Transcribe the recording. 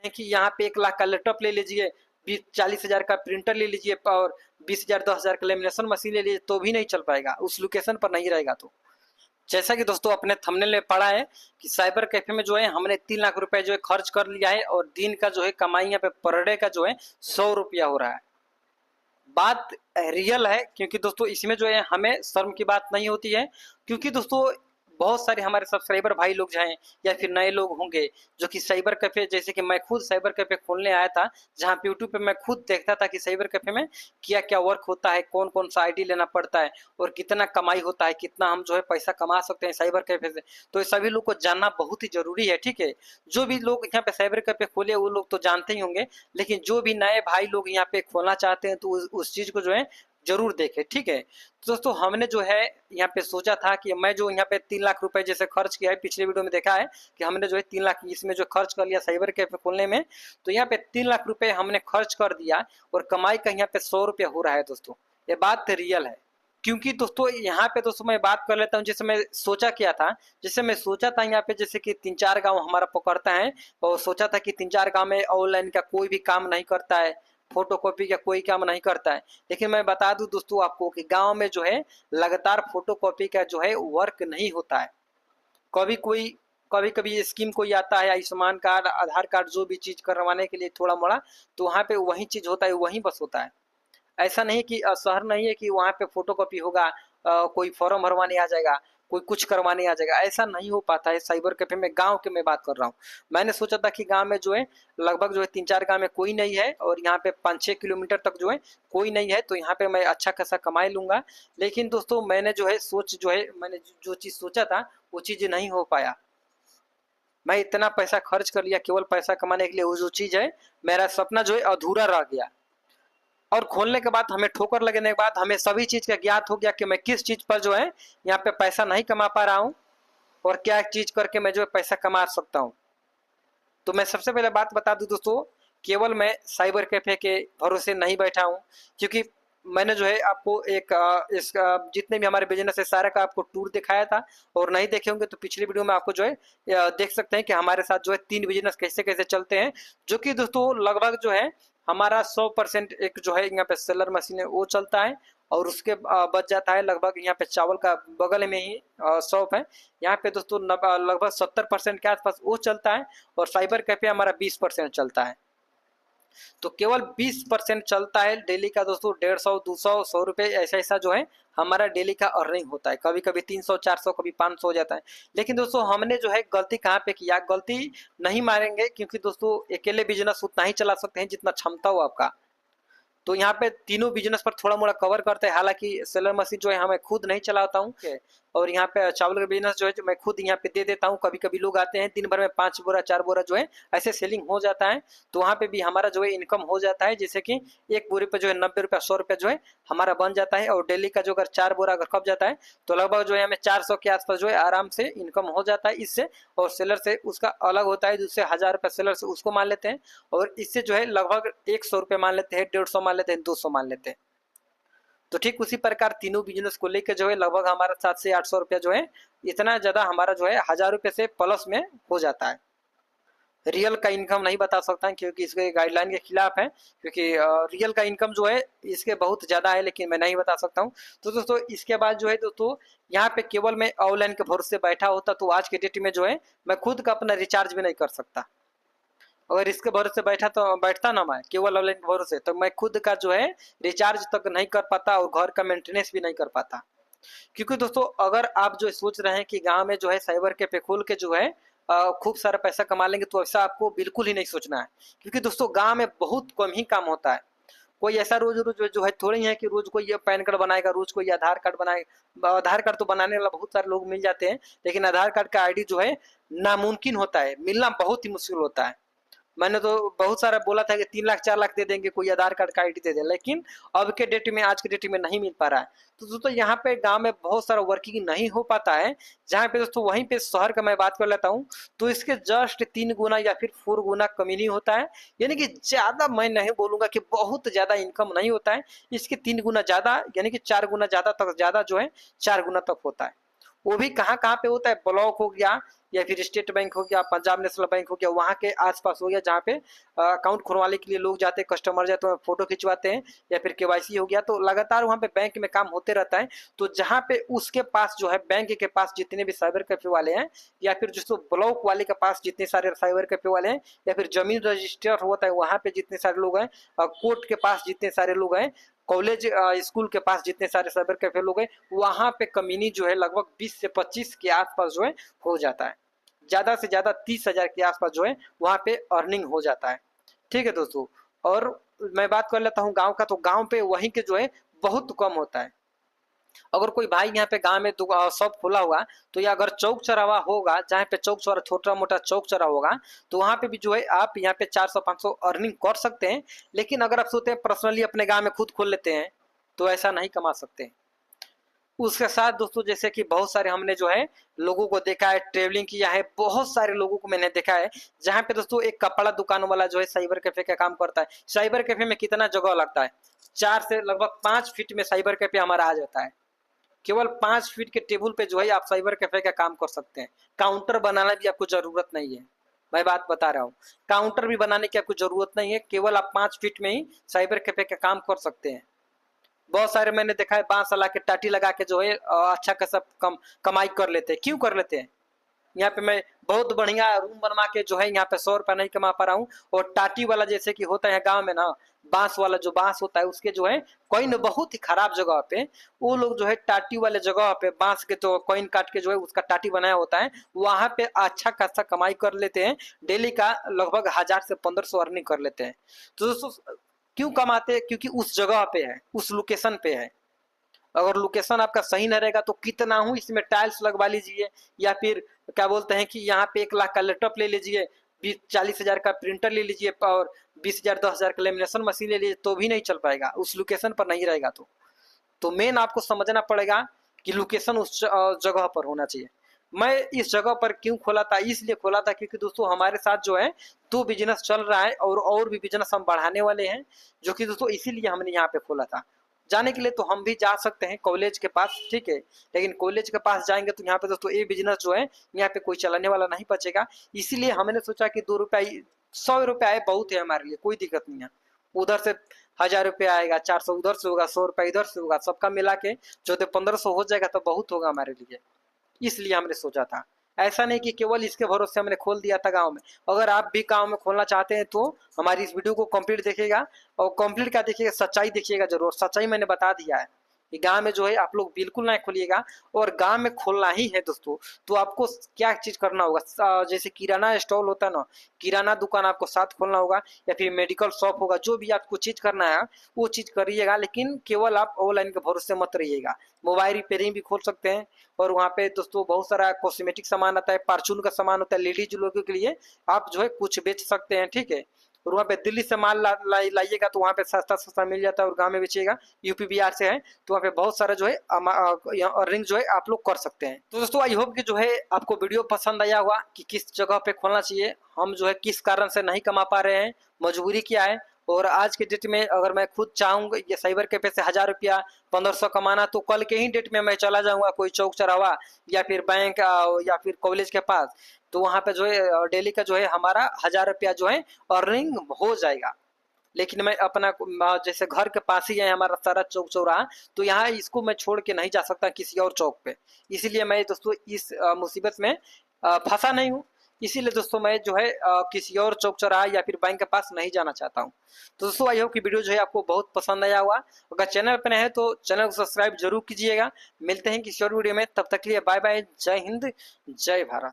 कि यहाँ पे 1 लाख का लैपटॉप ले लीजिए, 20-40 हज़ार का प्रिंटर ले लीजिए और 20 हज़ार 10 हज़ार का लेमिनेशन मशीन ले लीजिए, तो भी नहीं चल पाएगा, उस लोकेशन पर नहीं रहेगा। तो जैसा कि दोस्तों अपने थंबनेल में पढ़ा है कि साइबर कैफे में जो है हमने 3 लाख रुपए जो है खर्च कर लिया है और दिन का जो है कमाई यहाँ पे पर डे का जो है 100 रुपया हो रहा है। बात रियल है, क्योंकि दोस्तों इसमें जो है हमें शर्म की बात नहीं होती है, क्योंकि दोस्तों बहुत सारे हमारे सब्सक्राइबर भाई लोग जो हैं या फिर नए लोग होंगे जो कि साइबर कैफे, जैसे कि मैं खुद साइबर कैफे खोलने आया था, जहां पे यूट्यूब पे मैं खुद देखता था कि साइबर कैफे में क्या क्या वर्क होता है, कौन कौन सा आईडी लेना पड़ता है और कितना कमाई होता है, कितना हम जो है पैसा कमा सकते हैं साइबर कैफे से। तो ये सभी लोग को जानना बहुत ही जरूरी है, ठीक है। जो भी लोग यहाँ पे साइबर कैफे खोले वो लोग तो जानते ही होंगे, लेकिन जो भी नए भाई लोग यहाँ पे खोलना चाहते हैं तो उस चीज को जो है जरूर देखें, ठीक है। तो दोस्तों हमने जो है यहाँ पे सोचा था कि मैं जो यहाँ पे 3 लाख रुपए जैसे खर्च किया है, पिछले वीडियो में देखा है कि हमने जो है 3 लाख इसमें जो खर्च कर लिया साइबर कैफे खोलने में, तो यहाँ पे 3 लाख रुपए हमने खर्च कर दिया और कमाई का यहाँ पे 100 रुपया हो रहा है दोस्तों। ये बात रियल है, क्योंकि दोस्तों यहाँ पे दोस्तों मैं बात कर लेता हूँ जैसे मैं सोचा क्या था। जैसे मैं सोचा था यहाँ पे जैसे कि 3-4 गांव हमारा पकड़ता है और सोचा था कि 3-4 गांव में ऑनलाइन का कोई भी काम नहीं करता है, फोटो कॉपी का कोई काम नहीं करता है। लेकिन मैं बता दूं दोस्तों आपको कि गांव में जो है लगातार फोटो कॉपी का जो है वर्क नहीं होता है। कभी कोई कभी कभी स्कीम कोई आता है, आयुष्मान कार्ड, आधार कार्ड, जो भी चीज करवाने के लिए थोड़ा मोड़ा, तो वहाँ पे वही चीज होता है, वही बस होता है। ऐसा नहीं कि शहर नहीं है कि वहाँ पे फोटो कॉपी होगा, कोई फॉर्म भरवाने आ जाएगा, कोई कुछ करवाने आ जाएगा, ऐसा नहीं हो पाता है साइबर कैफे में। गांव के मैं बात कर रहा हूँ। मैंने सोचा था कि गांव में जो है लगभग जो है 3-4 गांव में कोई नहीं है और यहाँ पे 5-6 किलोमीटर तक जो है कोई नहीं है, तो यहाँ पे मैं अच्छा खासा कमाई लूंगा। लेकिन दोस्तों मैंने जो है मैंने जो चीज़ सोचा था वो चीज़ नहीं हो पाया। मैं इतना पैसा खर्च कर लिया केवल पैसा कमाने के लिए, वो जो चीज़ है मेरा सपना जो है अधूरा रह गया। और खोलने के बाद हमें ठोकर लगने के बाद हमें सभी चीज का ज्ञात हो गया कि मैं किस चीज पर जो है यहाँ पे पैसा नहीं कमा पा रहा हूँ और क्या चीज करके मैं जो है पैसा कमा सकता हूँ। तो मैं सबसे पहले बात बता दूं दोस्तों, केवल मैं साइबर कैफे के भरोसे नहीं बैठा हूँ, क्योंकि मैंने जो है आपको एक जितने भी हमारे बिजनेस है सारे का आपको टूर दिखाया था, और नहीं देखे होंगे तो पिछली वीडियो में आपको जो है देख सकते हैं कि हमारे साथ जो है 3 बिजनेस कैसे कैसे चलते हैं। जो कि दोस्तों लगभग जो है हमारा 100% एक जो है यहाँ पे सेलर मशीन है वो चलता है, और उसके बच जाता है लगभग यहाँ पे चावल का बगल में ही शॉप है, यहाँ पे दोस्तों लगभग 70% के आसपास वो चलता है, और साइबर कैफे हमारा 20% चलता है। तो केवल 20% चलता है डेली का दोस्तों, 150, 200, 100 रुपये ऐसा ऐसा जो है हमारा डेली का अर्निंग होता है। कभी कभी 300, 400, कभी 500 हो जाता है। लेकिन दोस्तों हमने जो है गलती कहाँ पे किया, गलती नहीं मारेंगे, क्योंकि दोस्तों अकेले बिजनेस उतना ही चला सकते हैं जितना क्षमता हो आपका। तो यहाँ पे तीनों बिजनेस पर थोड़ा मोड़ा कवर करते हैं। हालांकि सेलर मशीन जो है हमें खुद नहीं चलाता हूँ, और यहाँ पे चावल का बिजनेस जो है जो मैं खुद यहाँ पे दे देता हूँ। कभी कभी लोग आते हैं दिन भर में 5 बोरा 4 बोरा जो है ऐसे सेलिंग हो जाता है, तो वहाँ पे भी हमारा जो है इनकम हो जाता है, जैसे कि एक बोरे पे जो है 90 रुपया 100 रुपया जो है हमारा बन जाता है। और डेली का जो अगर 4 बोरा अगर खप जाता है तो लगभग जो है हमें 400 के आसपास जो है आराम से इनकम हो जाता है इससे। और सेलर से उसका अलग होता है, जिससे 1000 रुपया सेलर से उसको मान लेते हैं, और इससे जो है लगभग 100 रुपये मान लेते हैं, 150 मान लेते हैं, 200 मान लेते हैं। तो ठीक उसी प्रकार तीनों बिजनेस को लेकर जो है लगभग हमारा 700 से 800 रुपया जो है इतना ज्यादा हमारा जो है 1000 रुपये से प्लस में हो जाता है। रियल का इनकम नहीं बता सकता क्योंकि इसके गाइडलाइन के खिलाफ है, क्योंकि रियल का इनकम जो है इसके बहुत ज्यादा है, लेकिन मैं नहीं बता सकता हूँ। तो दोस्तों इसके बाद जो है दोस्तों यहाँ पे केवल मैं ऑनलाइन के भरोसे बैठा होता तो आज के डेट में जो है मैं खुद का अपना रिचार्ज भी नहीं कर सकता। अगर इसके भरोसे बैठता ना मैं केवल ऑनलाइन के भरोसे, तो मैं खुद का जो है रिचार्ज तक नहीं कर पाता और घर का मेंटेनेंस भी नहीं कर पाता। क्योंकि दोस्तों अगर आप जो सोच रहे हैं कि गांव में जो है साइबर कैफे खोल के जो है खूब सारा पैसा कमा लेंगे, तो ऐसा आपको बिल्कुल ही नहीं सोचना है। क्योंकि दोस्तों गांव में बहुत कम ही काम होता है। कोई ऐसा रोज रोज जो है थोड़ी है कि रोज कोई पैन कार्ड बनाएगा, रोज कोई आधार कार्ड बनाएगा। आधार कार्ड तो बनाने वाला बहुत सारे लोग मिल जाते हैं, लेकिन आधार कार्ड का आईडी जो है नामुमकिन होता है, मिलना बहुत ही मुश्किल होता है। मैंने तो बहुत सारा बोला था कि 3 लाख 4 लाख दे देंगे, कोई आधार कार्ड का आईडी दे दे, लेकिन अब के डेट में आज के डेट में नहीं मिल पा रहा है। तो दोस्तों यहाँ पे गांव में बहुत सारा वर्किंग नहीं हो पाता है, जहाँ पे दोस्तों वहीं पे शहर का मैं बात कर लेता हूँ तो इसके जस्ट 3 गुना या फिर 4 गुना कमी नहीं होता है। यानी कि ज्यादा मैं नहीं बोलूंगा कि बहुत ज्यादा इनकम नहीं होता है, इसके 3 गुना ज्यादा यानी कि 4 गुना ज्यादा तक, ज्यादा जो है 4 गुना तक होता है। वो भी कहाँ कहाँ पे होता है, ब्लॉक हो गया या फिर स्टेट बैंक हो गया, पंजाब नेशनल बैंक हो गया, वहाँ के आसपास हो गया जहाँ पे अकाउंट खुलवाने के लिए लोग जाते हैं, कस्टमर जाते हैं, फोटो खिंचवाते हैं, या फिर केवाईसी हो गया। तो लगातार वहाँ पे बैंक में काम होते रहता है। तो जहाँ पे उसके पास जो है बैंक के पास जितने भी साइबर कैफे वाले हैं, या फिर जो ब्लॉक वाले के पास जितने सारे साइबर कैफे वाले हैं, या फिर जमीन रजिस्टर होता है वहाँ पे जितने सारे लोग हैं, कोर्ट के पास जितने सारे लोग हैं, कॉलेज स्कूल के पास जितने सारे साइबर कैफे लोग हैं, वहाँ पे कमीनी जो है लगभग 20 से 25 के आसपास जो है हो जाता है। ज़्यादा से ज़्यादा 30,000 के आसपास जो है वहाँ पे अर्निंग हो जाता है। ठीक है दोस्तों। और मैं बात कर लेता हूँ गांव का, तो गांव पे वहीं के जो है बहुत कम होता है। अगर कोई भाई यहाँ पे गांव में शॉप खोला होगा, तो या अगर चौक चौराहा होगा, जहाँ पे चौक चौरा छोटा मोटा चौक चौराहा होगा, तो वहाँ पे भी जो है आप यहाँ पे 400-500 अर्निंग कर सकते हैं। लेकिन अगर आप सोचते हैं पर्सनली अपने गांव में खुद खोल लेते हैं, तो ऐसा नहीं कमा सकते। उसके साथ दोस्तों जैसे कि बहुत सारे हमने जो है लोगों को देखा है, ट्रेवलिंग किया है, बहुत सारे लोगों को मैंने देखा है जहाँ पे दोस्तों एक कपड़ा दुकान वाला जो है साइबर कैफे का काम करता है। साइबर कैफे में कितना जगह लगता है, 4 से लगभग 5 फीट में साइबर कैफे हमारा आ जाता है। केवल 5 फीट के टेबल पे जो है आप साइबर कैफे का काम कर सकते हैं। काउंटर बनाना भी आपको जरूरत नहीं है, मैं बात बता रहा हूँ। काउंटर भी बनाने की आपको जरूरत नहीं है, केवल आप 5 फीट में ही साइबर कैफे का काम कर सकते हैं। बहुत सारे मैंने देखा है बांस ला के टाटी लगा के जो है अच्छा खासा कमाई कर लेते हैं। क्यों कर लेते हैं? यहाँ पे मैं बहुत बढ़िया रूम बनवा के जो है यहाँ पे 100 रुपया नहीं कमा पा रहा हूँ, और टाटी वाला जैसे कि होता है गांव में ना, बांस वाला जो बांस होता है उसके जो है कोई न बहुत ही खराब जगह पे वो लोग जो है टाटी वाले जगह पे बांस के तो कोइन काट के जो है उसका टाटी बनाया होता है, वहां पे अच्छा खासा कमाई कर लेते हैं। डेली का लगभग 1000 से 1500 अर्निंग कर लेते हैं। तो दोस्तों क्यों कमाते हैं? क्योंकि उस जगह पे है, उस लोकेशन पे है। अगर लोकेशन आपका सही नहीं रहेगा तो कितना हूँ इसमें टाइल्स लगवा लीजिए, या फिर क्या बोलते हैं कि यहाँ पे 1 लाख का लैपटॉप ले लीजिए, 20-40 हजार का प्रिंटर ले लीजिए, और 20,000-10,000 का लेमिनेशन मशीन ले लीजिए, तो भी नहीं चल पाएगा उस लोकेशन पर नहीं रहेगा। तो मेन आपको समझना पड़ेगा कि लोकेशन उस जगह पर होना चाहिए। मैं इस जगह पर क्यों खोला था? इसलिए खोला था क्योंकि दोस्तों हमारे साथ जो है 2 बिजनेस चल रहा है, और भी बिजनेस हम बढ़ाने वाले हैं, जो कि दोस्तों इसीलिए हमने यहाँ पे खोला था। जाने के लिए तो हम भी जा सकते हैं कॉलेज के पास, ठीक है, लेकिन कॉलेज के पास जाएंगे तो यहाँ पे दोस्तों ये बिजनेस जो है यहाँ पे कोई चलाने वाला नहीं बचेगा। इसीलिए हमने सोचा कि 2 रुपया 100 रुपया आए बहुत है हमारे लिए, कोई दिक्कत नहीं है। उधर से 1000 रुपया आएगा, 400 उधर से होगा, 100 रुपया इधर से होगा, सबका मिला के जो 1500 हो जाएगा तो बहुत होगा हमारे लिए। इसलिए हमने सोचा था। ऐसा नहीं कि केवल इसके भरोसे हमने खोल दिया था गांव में। अगर आप भी गांव में खोलना चाहते हैं तो हमारी इस वीडियो को कंप्लीट देखिएगा, और कंप्लीट क्या देखिएगा, सच्चाई देखिएगा जरूर। सच्चाई मैंने बता दिया है कि गांव में जो है आप लोग बिल्कुल ना खोलिएगा, और गांव में खोलना ही है दोस्तों तो आपको क्या चीज करना होगा, जैसे किराना स्टॉल होता है ना, किराना दुकान आपको साथ खोलना होगा, या फिर मेडिकल शॉप होगा, जो भी आपको चीज करना है वो चीज करिएगा। लेकिन केवल आप ऑनलाइन के भरोसे मत रहिएगा। मोबाइल रिपेयरिंग भी खोल सकते हैं, और वहाँ पे दोस्तों बहुत सारा कॉस्मेटिक सामान आता है, परचून का सामान होता है, लेडीज लोगों के लिए आप जो है कुछ बेच सकते हैं, ठीक है। और वहाँ पे दिल्ली से माल लाइएगा तो वहाँ पे सस्ता सस्ता मिल जाता है, और गाँव में बेचिएगा, यूपी बिहार से है तो वहाँ पे बहुत सारा जो है अर्निंग जो है आप लोग कर सकते हैं। तो दोस्तों आई होप कि जो है आपको वीडियो पसंद आया होगा कि किस जगह पे खोलना चाहिए, हम जो है किस कारण से नहीं कमा पा रहे हैं, मजबूरी क्या है। और आज के डेट में अगर मैं खुद चाहूंगा ये साइबर कैफे से 1000 रुपया 1500 कमाना, तो कल के ही डेट में मैं चला जाऊंगा कोई चौक चौराहा या फिर बैंक या फिर कॉलेज के पास, तो वहां पे जो है डेली का जो है हमारा 1000 रुपया जो है अर्निंग हो जाएगा। लेकिन मैं अपना जैसे घर के पास ही है हमारा सारा चौक चौराहा, तो यहाँ इसको मैं छोड़ के नहीं जा सकता किसी और चौक पे। इसीलिए मैं दोस्तों इस मुसीबत में फंसा नहीं हूँ। इसीलिए दोस्तों मैं जो है किसी और चौक चौराहा या फिर बैंक के पास नहीं जाना चाहता हूँ। तो दोस्तों आई होप कि वीडियो जो है आपको बहुत पसंद आया होगा। अगर चैनल पर नए हैं तो चैनल को सब्सक्राइब जरूर कीजिएगा। मिलते हैं किसी और वीडियो में, तब तक के लिए बाय बाय। जय हिंद, जय भारत।